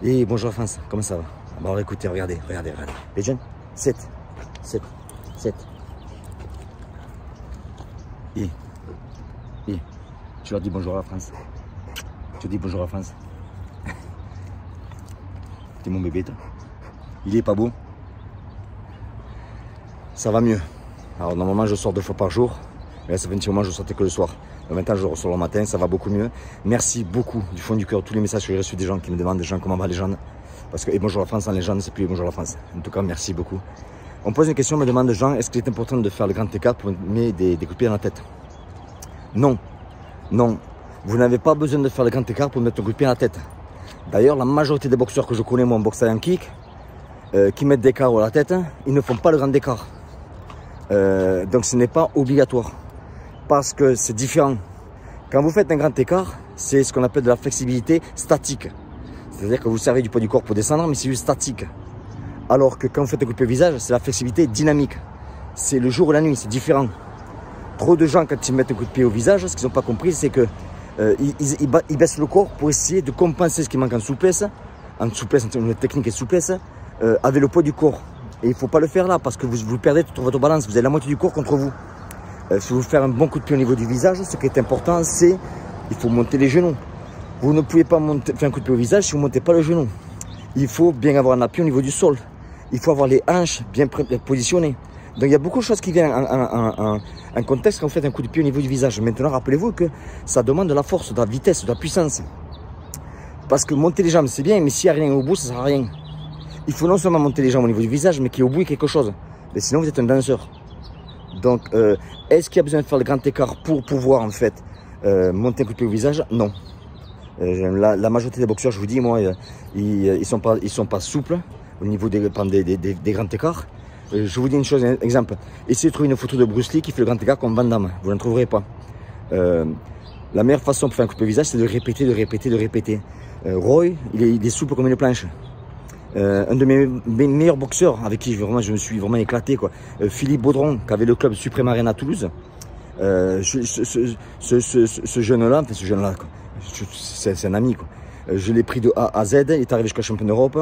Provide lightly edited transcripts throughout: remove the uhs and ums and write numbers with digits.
Et bonjour France, comment ça va? Bon, écoutez, regardez. Les jeunes, 7. Et tu leur dis bonjour à la France. Tu dis bonjour à la France. T'es mon bébé, toi. Il est pas beau? Ça va mieux. Alors normalement je sors 2 fois par jour. Mais là ça fait un petit moment je sortais que le soir. Maintenant je ressors le matin, ça va beaucoup mieux. Merci beaucoup du fond du cœur. Tous les messages que j'ai reçus des gens qui me demandent, des gens comment va les gens. Parce que et bonjour la France en légende, c'est plus bonjour la France. En tout cas merci beaucoup. On pose une question, on me demande de gens, est-ce qu'il est important de faire le grand écart pour mettre des coups de pied dans la tête? Non. Non. Vous n'avez pas besoin de faire le grand écart pour mettre un coup de pied dans la tête. D'ailleurs la majorité des boxeurs que je connais, moi en boxe en kick, qui mettent des carreaux à la tête, ils ne font pas le grand écart. Donc ce n'est pas obligatoire parce que c'est différent. Quand vous faites un grand écart, c'est ce qu'on appelle de la flexibilité statique. C'est-à-dire que vous servez du poids du corps pour descendre, mais c'est juste statique. Alors que quand vous faites un coup de pied au visage, c'est la flexibilité dynamique. C'est le jour et la nuit, c'est différent. Trop de gens, quand ils mettent un coup de pied au visage, ce qu'ils n'ont pas compris, c'est que ils baissent le corps pour essayer de compenser ce qui manque en souplesse, en termes de technique et souplesse, avec le poids du corps. Et il ne faut pas le faire là parce que vous perdez toute votre balance. Vous avez la moitié du corps contre vous. Si vous faites un bon coup de pied au niveau du visage, ce qui est important, c'est il faut monter les genoux. Vous ne pouvez pas faire un coup de pied au visage si vous ne montez pas le genou. Il faut bien avoir un appui au niveau du sol. Il faut avoir les hanches bien positionnées. Donc il y a beaucoup de choses qui viennent en contexte quand vous faites un coup de pied au niveau du visage. Maintenant, rappelez-vous que ça demande de la force, de la vitesse, de la puissance. Parce que monter les jambes, c'est bien, mais s'il n'y a rien au bout, ça ne sert à rien. Il faut non seulement monter les jambes au niveau du visage, mais qu'il y ait au bout quelque chose. Mais sinon, vous êtes un danseur. Donc, est-ce qu'il y a besoin de faire le grand écart pour pouvoir, en fait, monter un coup de pied au visage? Non. La majorité des boxeurs, je vous dis, moi, ils sont pas souples au niveau des grands écarts. Je vous dis une chose, un exemple. Essayez de trouver une photo de Bruce Lee qui fait le grand écart comme Van Damme. Vous ne trouverez pas. La meilleure façon pour faire un coup de pied au visage, c'est de répéter. Roy, il est souple comme une planche. Un de mes meilleurs boxeurs avec qui je me suis vraiment éclaté, quoi. Philippe Baudron, qui avait le club Supreme Arena à Toulouse. Ce jeune-là, c'est un ami, quoi. Je l'ai pris de A à Z, il est arrivé jusqu'à champion d'Europe.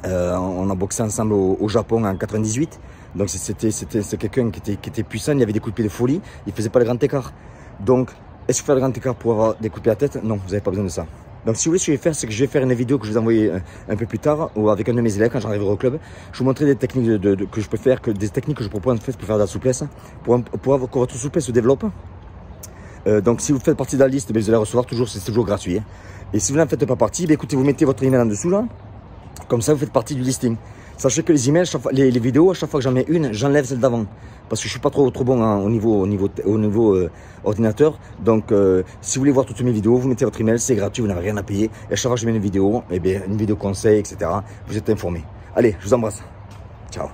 On a boxé ensemble au Japon en 98. Donc c'est quelqu'un qui était puissant, il avait des coups de pied de folie, il ne faisait pas le grand écart. Donc, est-ce que faire le grand écart pour avoir des coups de pied à la tête? Non, vous n'avez pas besoin de ça. Donc si vous voulez, ce que je vais faire, c'est que je vais faire une vidéo que je vous ai envoyée un peu plus tard, ou avec un de mes élèves quand j'arriverai au club. Je vais vous montrer des techniques que je peux faire, des techniques que je propose en fait pour faire de la souplesse, pour que votre souplesse se développe. Donc si vous faites partie de la liste, vous allez recevoir toujours, c'est toujours gratuit. Et si vous n'en faites pas partie, écoutez, vous mettez votre email en dessous là, comme ça vous faites partie du listing. Sachez que les emails, les vidéos, à chaque fois que j'en mets une, j'enlève celle d'avant. Parce que je ne suis pas trop bon au niveau ordinateur. Donc, si vous voulez voir toutes mes vidéos, vous mettez votre email, c'est gratuit, vous n'avez rien à payer. Et à chaque fois que je mets une vidéo, eh bien, une vidéo conseil, etc., vous êtes informés. Allez, je vous embrasse. Ciao.